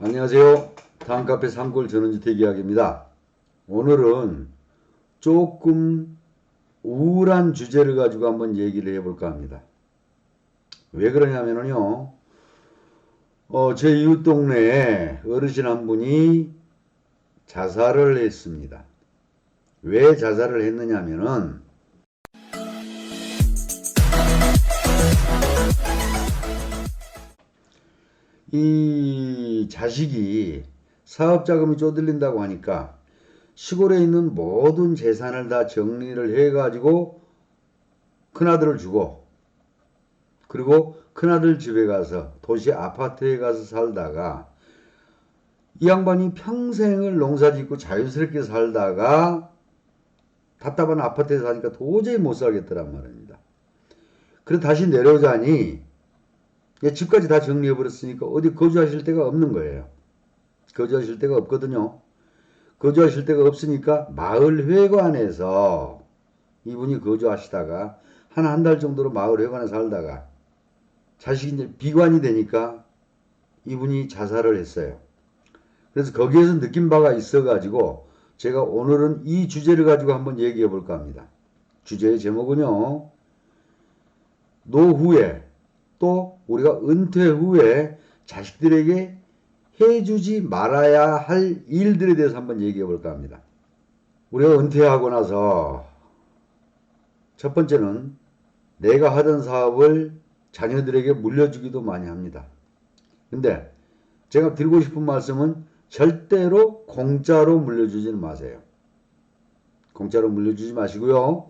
안녕하세요. 다음카페 산골 전원주택 이야기입니다. 오늘은 조금 우울한 주제를 가지고 한번 얘기를 해볼까 합니다. 왜 그러냐면요. 제 이웃 동네에 어르신 한 분이 자살을 했습니다. 왜 자살을 했느냐면은 이 자식이 사업자금이 쪼들린다고 하니까 시골에 있는 모든 재산을 다 정리를 해가지고 큰아들을 주고, 그리고 큰아들 집에 가서 도시 아파트에 가서 살다가 이 양반이 평생을 농사 짓고 자유스럽게 살다가 답답한 아파트에 사니까 도저히 못 살겠더란 말입니다. 그래서 다시 내려오자니 집까지 다 정리해버렸으니까 어디 거주하실 데가 없는 거예요. 거주하실 데가 없거든요. 거주하실 데가 없으니까 마을회관에서 이분이 거주하시다가 한 달 정도로 마을회관에 살다가 자식이 이제 비관이 되니까 이분이 자살을 했어요. 그래서 거기에서 느낀 바가 있어가지고 제가 오늘은 이 주제를 가지고 한번 얘기해 볼까 합니다. 주제의 제목은요, 노후에 또 우리가 은퇴 후에 자식들에게 해주지 말아야 할 일들에 대해서 한번 얘기해 볼까 합니다. 우리가 은퇴하고 나서 첫 번째는 내가 하던 사업을 자녀들에게 물려주기도 많이 합니다. 근데 제가 드리고 싶은 말씀은 절대로 공짜로 물려주지는 마세요. 공짜로 물려주지 마시고요.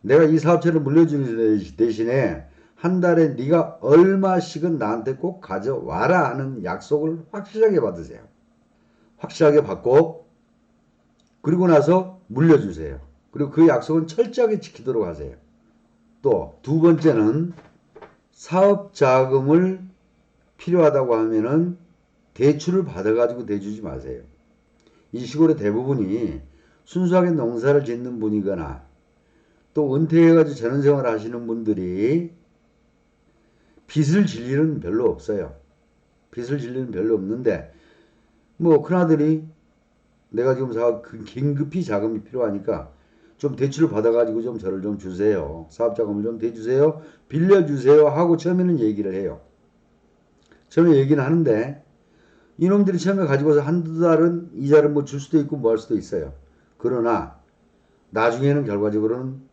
내가 이 사업체를 물려주는 대신에 한 달에 네가 얼마씩은 나한테 꼭 가져와라 하는 약속을 확실하게 받으세요. 확실하게 받고 그리고 나서 물려주세요. 그리고 그 약속은 철저하게 지키도록 하세요. 또 두 번째는 사업 자금을 필요하다고 하면은 대출을 받아가지고 대주지 마세요. 이 시골의 대부분이 순수하게 농사를 짓는 분이거나 또 은퇴해가지고 전원생활을 하시는 분들이 빚을 질 일은 별로 없어요. 빚을 질 일은 별로 없는데 뭐 큰아들이 내가 지금 긴급히 자금이 필요하니까 좀 대출을 받아가지고 좀 저를 좀 주세요. 사업자금을 좀 대주세요. 빌려주세요 하고 처음에는 얘기를 해요. 처음에 얘기는 하는데 이놈들이 처음에 가지고서 한두 달은 이자를 뭐 줄 수도 있고 뭐 할 수도 있어요. 그러나 나중에는 결과적으로는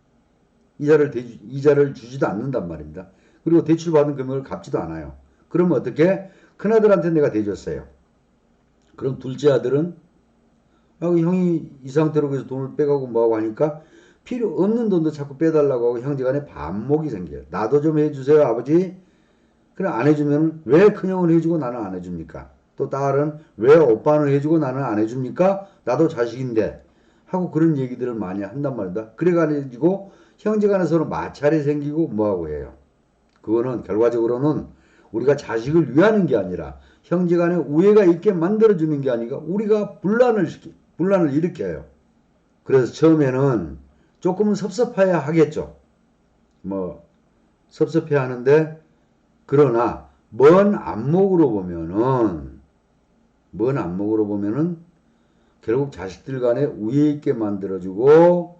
이자를 주지도 않는단 말입니다. 그리고 대출받은 금액을 갚지도 않아요. 그러면 어떻게? 큰아들한테 내가 대줬어요. 그럼 둘째 아들은 형이 이 상태로 그래서 돈을 빼가고 뭐하고 하니까 필요 없는 돈도 자꾸 빼달라고 하고 형제간에 반목이 생겨요. 나도 좀 해주세요 아버지. 그래 안 해주면 왜 큰형은 해주고 나는 안 해줍니까? 또 딸은 왜 오빠는 해주고 나는 안 해줍니까? 나도 자식인데 하고 그런 얘기들을 많이 한단 말이다. 그래가지고 형제간에 서로 마찰이 생기고 뭐하고 해요. 그거는 결과적으로는 우리가 자식을 위하는 게 아니라 형제간에 우애가 있게 만들어주는 게 아니라 우리가 분란을 일으켜요. 그래서 처음에는 조금은 섭섭해야 하겠죠. 뭐 섭섭해 하는데 그러나 먼 안목으로 보면은 결국 자식들 간에 우애 있게 만들어주고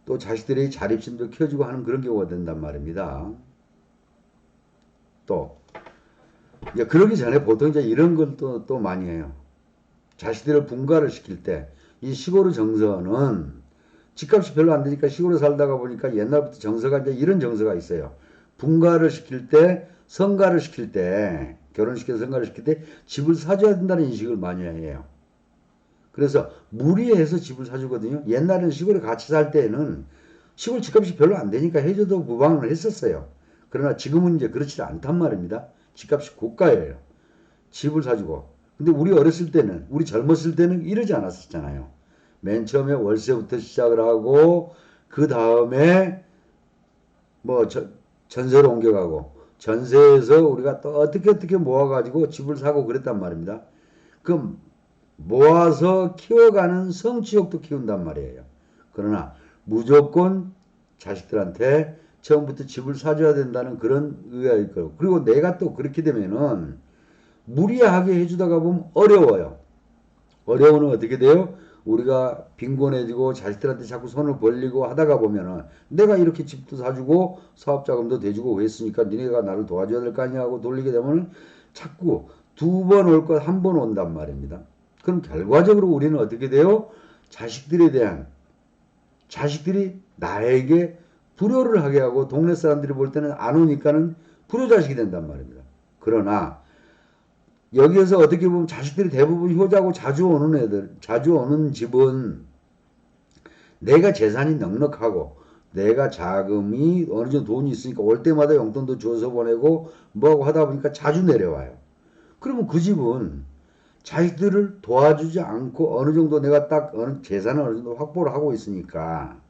또 자식들의 자립심도 키워주고 하는 그런 경우가 된단 말입니다. 또 이제 그러기 전에 보통 이제 이런 걸 또 많이 해요. 자식들을 분가를 시킬 때 이 시골의 정서는 집값이 별로 안 되니까 시골에 살다가 보니까 옛날부터 정서가 이제 이런 정서가 있어요. 분가를 시킬 때, 성가를 시킬 때, 결혼시켜서 성가를 시킬 때 집을 사줘야 된다는 인식을 많이 해요. 그래서 무리해서 집을 사주거든요. 옛날에는 시골에 같이 살 때는 시골 집값이 별로 안 되니까 해줘도 무방을 했었어요. 그러나 지금은 이제 그렇지 않단 말입니다. 집값이 고가예요. 집을 사주고. 근데 우리 어렸을 때는, 우리 젊었을 때는 이러지 않았었잖아요. 맨 처음에 월세부터 시작을 하고, 그 다음에 뭐 전세로 옮겨가고, 전세에서 우리가 또 어떻게 모아가지고 집을 사고 그랬단 말입니다. 그 모아서 키워가는 성취욕도 키운단 말이에요. 그러나 무조건 자식들한테 처음부터 집을 사줘야 된다는 그런 의의가 있고, 그리고 내가 또 그렇게 되면은 무리하게 해주다가 보면 어려워요. 어려우면 어떻게 돼요? 우리가 빈곤해지고 자식들한테 자꾸 손을 벌리고 하다가 보면은 내가 이렇게 집도 사주고 사업자금도 대주고 했으니까 니네가 나를 도와줘야 될 거 아니야 하고 돌리게 되면 자꾸 두 번 올 것 한 번 온단 말입니다. 그럼 결과적으로 우리는 어떻게 돼요? 자식들이 나에게 불효를 하게 하고 동네 사람들이 볼 때는 안 오니까는 불효자식이 된단 말입니다. 그러나 여기에서 어떻게 보면 자식들이 대부분 효자고 자주 오는 집은 내가 재산이 넉넉하고 내가 자금이 어느 정도 돈이 있으니까 올 때마다 용돈도 줘서 보내고 뭐하고 하다 보니까 자주 내려와요. 그러면 그 집은 자식들을 도와주지 않고 어느 정도 내가 딱 재산을 어느 정도 확보를 하고 있으니까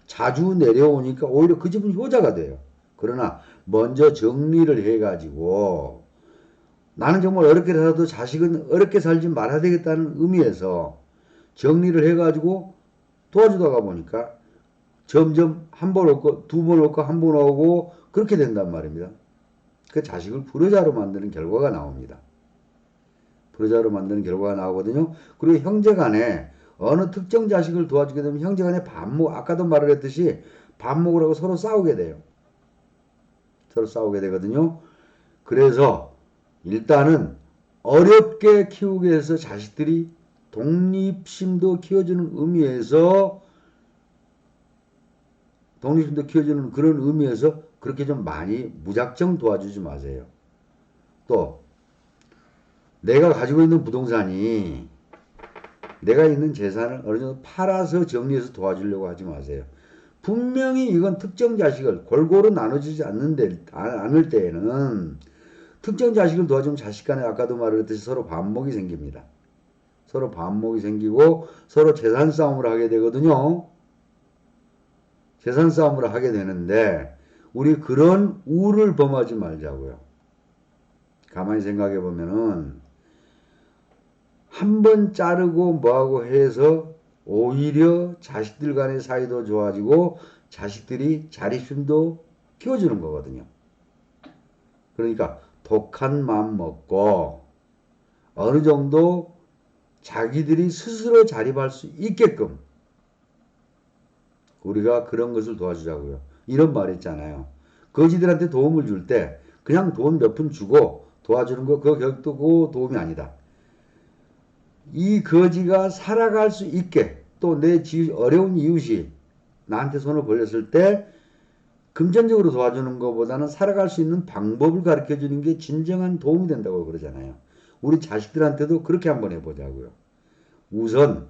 자주 내려오니까 오히려 그 집은 효자가 돼요. 그러나 먼저 정리를 해가지고 나는 정말 어렵게 살아도 자식은 어렵게 살지 말아야 되겠다는 의미에서 정리를 해가지고 도와주다가 보니까 점점 한 번 오고 두 번 오고 한 번 오고 그렇게 된단 말입니다. 그 자식을 불효자로 만드는 결과가 나옵니다. 불효자로 만드는 결과가 나오거든요. 그리고 형제간에 어느 특정 자식을 도와주게 되면 형제간에 아까도 말을 했듯이 밥 먹으라고 서로 싸우게 돼요. 서로 싸우게 되거든요. 그래서 일단은 어렵게 키우게 해서 자식들이 독립심도 키워주는 그런 의미에서 그렇게 좀 많이 무작정 도와주지 마세요. 또 내가 가지고 있는 부동산이 내가 있는 재산을 어느 정도 팔아서 정리해서 도와주려고 하지 마세요. 분명히 이건 특정 자식을 골고루 나눠주지 않을 때에는 특정 자식을 도와주면 자식 간에 아까도 말했듯이 서로 반목이 생깁니다. 서로 반목이 생기고 서로 재산 싸움을 하게 되거든요. 재산 싸움을 하게 되는데 우리 그런 우를 범하지 말자고요. 가만히 생각해 보면은 한 번 자르고 뭐하고 해서 오히려 자식들 간의 사이도 좋아지고 자식들이 자립심도 키워주는 거거든요. 그러니까 독한 마음 먹고 어느 정도 자기들이 스스로 자립할 수 있게끔 우리가 그런 것을 도와주자고요. 이런 말 있잖아요. 거지들한테 도움을 줄 때 그냥 돈 몇 푼 주고 도와주는 거 그거 결코 도움이 아니다. 이 거지가 살아갈 수 있게 또 내 어려운 이웃이 나한테 손을 벌렸을 때 금전적으로 도와주는 것보다는 살아갈 수 있는 방법을 가르쳐 주는 게 진정한 도움이 된다고 그러잖아요. 우리 자식들한테도 그렇게 한번 해보자고요. 우선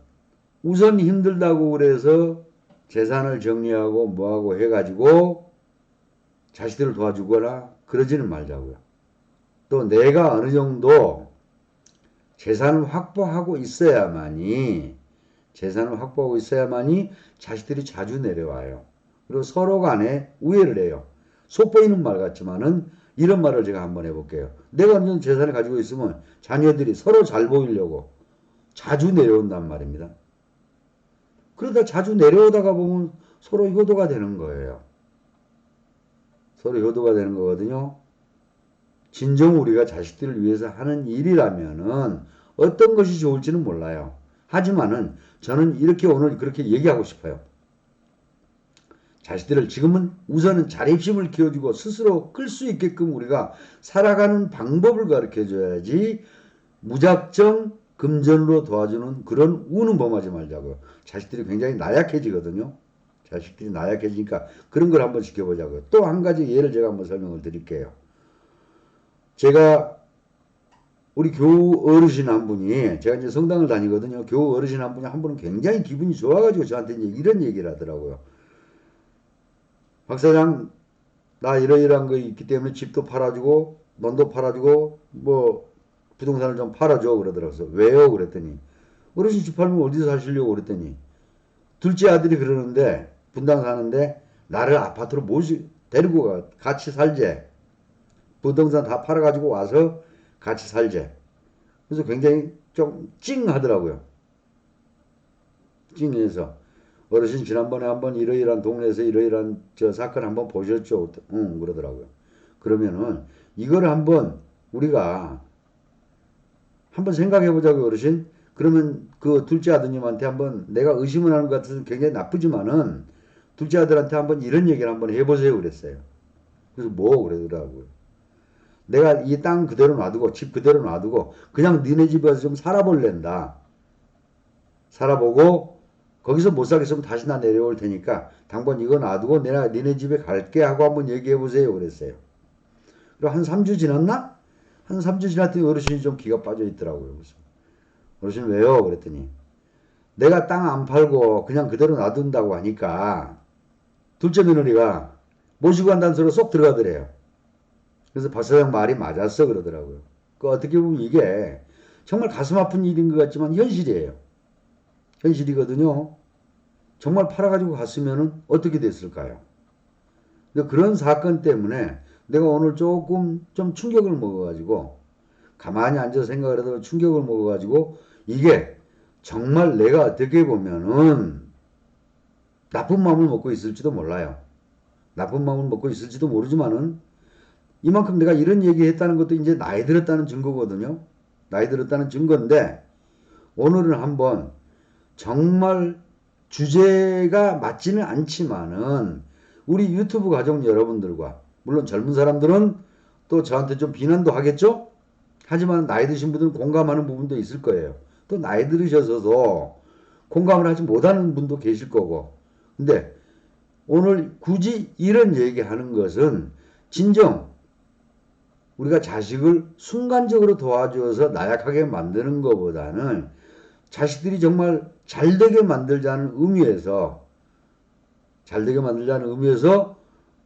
힘들다고 그래서 재산을 정리하고 뭐하고 해가지고 자식들을 도와주거나 그러지는 말자고요. 또 내가 어느 정도 재산을 확보하고 있어야만이 자식들이 자주 내려와요. 그리고 서로 간에 우애를 해요. 속 보이는 말 같지만은 이런 말을 제가 한번 해볼게요. 내가 어느 정도 재산을 가지고 있으면 자녀들이 서로 잘 보이려고 자주 내려온단 말입니다. 그러다 자주 내려오다가 보면 서로 효도가 되는 거예요. 서로 효도가 되는 거거든요. 진정 우리가 자식들을 위해서 하는 일이라면은 어떤 것이 좋을지는 몰라요. 하지만은 저는 이렇게 오늘 그렇게 얘기하고 싶어요. 자식들을 지금은 우선은 자립심을 키워주고 스스로 끌 수 있게끔 우리가 살아가는 방법을 가르쳐 줘야지 무작정 금전으로 도와주는 그런 우는 범하지 말자고요. 자식들이 굉장히 나약해지거든요. 자식들이 나약해지니까 그런 걸 한번 지켜보자고요. 또 한 가지 예를 제가 한번 설명을 드릴게요. 제가 우리 교우 어르신 한 분이 제가 이제 성당을 다니거든요. 교우 어르신 한 분은 굉장히 기분이 좋아가지고 저한테 이제 이런 얘기를 하더라고요. 박사장 나 이러이러한 거 있기 때문에 집도 팔아주고 논도 팔아주고 뭐 부동산을 좀 팔아줘 그러더라고요. 왜요? 그랬더니 어르신 집 팔면 어디서 사시려고 그랬더니 둘째 아들이 그러는데 분당 사는데 나를 아파트로 데리고 가 같이 살재. 부동산 다 팔아가지고 와서 같이 살재. 그래서 굉장히 좀 찡하더라고요. 찡해서 어르신 지난번에 한번 이러이러한 동네에서 이러이러한 저 사건 한번 보셨죠? 응 그러더라고요. 그러면은 이걸 한번 우리가 한번 생각해 보자고요, 어르신. 그러면 그 둘째 아드님한테 한번 내가 의심을 하는 것 같아서 굉장히 나쁘지만은 둘째 아들한테 한번 이런 얘기를 한번 해보세요 그랬어요. 그래서 뭐 그러더라고요. 내가 이 땅 그대로 놔두고 집 그대로 놔두고 그냥 니네 집에 서 좀 살아볼랜다. 살아보고 거기서 못 살겠으면 다시 나 내려올 테니까 당번 이거 놔두고 내가 니네 집에 갈게 하고 한번 얘기해 보세요 그랬어요. 그리고 한 3주 지났나? 한 3주 지났더니 어르신이 좀 기가 빠져 있더라고요. 그래서 어르신 왜요? 그랬더니 내가 땅 안 팔고 그냥 그대로 놔둔다고 하니까 둘째 며느리가 모시고 간다는 소리가 쏙 들어가더래요. 그래서 박 사장 말이 맞았어 그러더라고요. 그 어떻게 보면 이게 정말 가슴 아픈 일인 것 같지만 현실이에요. 현실이거든요. 정말 팔아가지고 갔으면 어떻게 됐을까요? 그런 사건 때문에 내가 오늘 조금 좀 충격을 먹어가지고 가만히 앉아서 생각을 해도 충격을 먹어가지고 이게 정말 내가 어떻게 보면은 나쁜 마음을 먹고 있을지도 몰라요. 나쁜 마음을 먹고 있을지도 모르지만은 이만큼 내가 이런 얘기 했다는 것도 이제 나이 들었다는 증거거든요. 나이 들었다는 증거인데 오늘은 한번 정말 주제가 맞지는 않지만은 우리 유튜브 가족 여러분들과 물론 젊은 사람들은 또 저한테 좀 비난도 하겠죠? 하지만 나이 드신 분들은 공감하는 부분도 있을 거예요. 또 나이 들으셔서도 공감을 하지 못하는 분도 계실 거고. 근데 오늘 굳이 이런 얘기하는 것은 진정 우리가 자식을 순간적으로 도와주어서 나약하게 만드는 것보다는 자식들이 정말 잘되게 만들자는 의미에서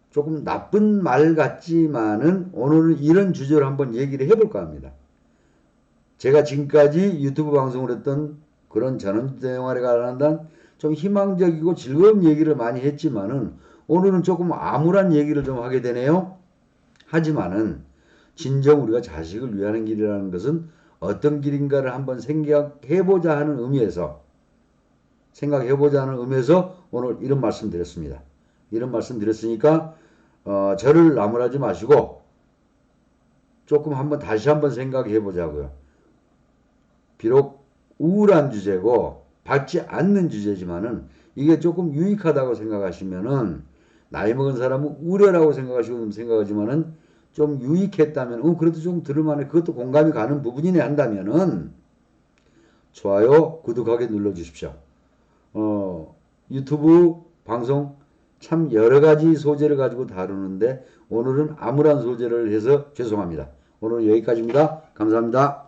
조금 나쁜 말 같지만은 오늘은 이런 주제로 한번 얘기를 해볼까 합니다. 제가 지금까지 유튜브 방송을 했던 그런 전원주택 생활에 관한 좀 희망적이고 즐거운 얘기를 많이 했지만은 오늘은 조금 암울한 얘기를 좀 하게 되네요. 하지만은 진정 우리가 자식을 위하는 길이라는 것은 어떤 길인가를 한번 생각해보자 하는 의미에서 오늘 이런 말씀 드렸습니다. 이런 말씀 드렸으니까 저를 나무라지 마시고 조금 다시 한번 생각해 보자고요. 비록 우울한 주제고 받지 않는 주제지만은 이게 조금 유익하다고 생각하시면은 나이 먹은 사람은 우려라고 생각하지만은 좀 유익했다면 그래도 좀 들을만해 그것도 공감이 가는 부분이네 한다면은 좋아요 구독하기 눌러주십시오. 유튜브 방송 참 여러가지 소재를 가지고 다루는데 오늘은 암울한 소재를 해서 죄송합니다. 오늘 여기까지입니다. 감사합니다.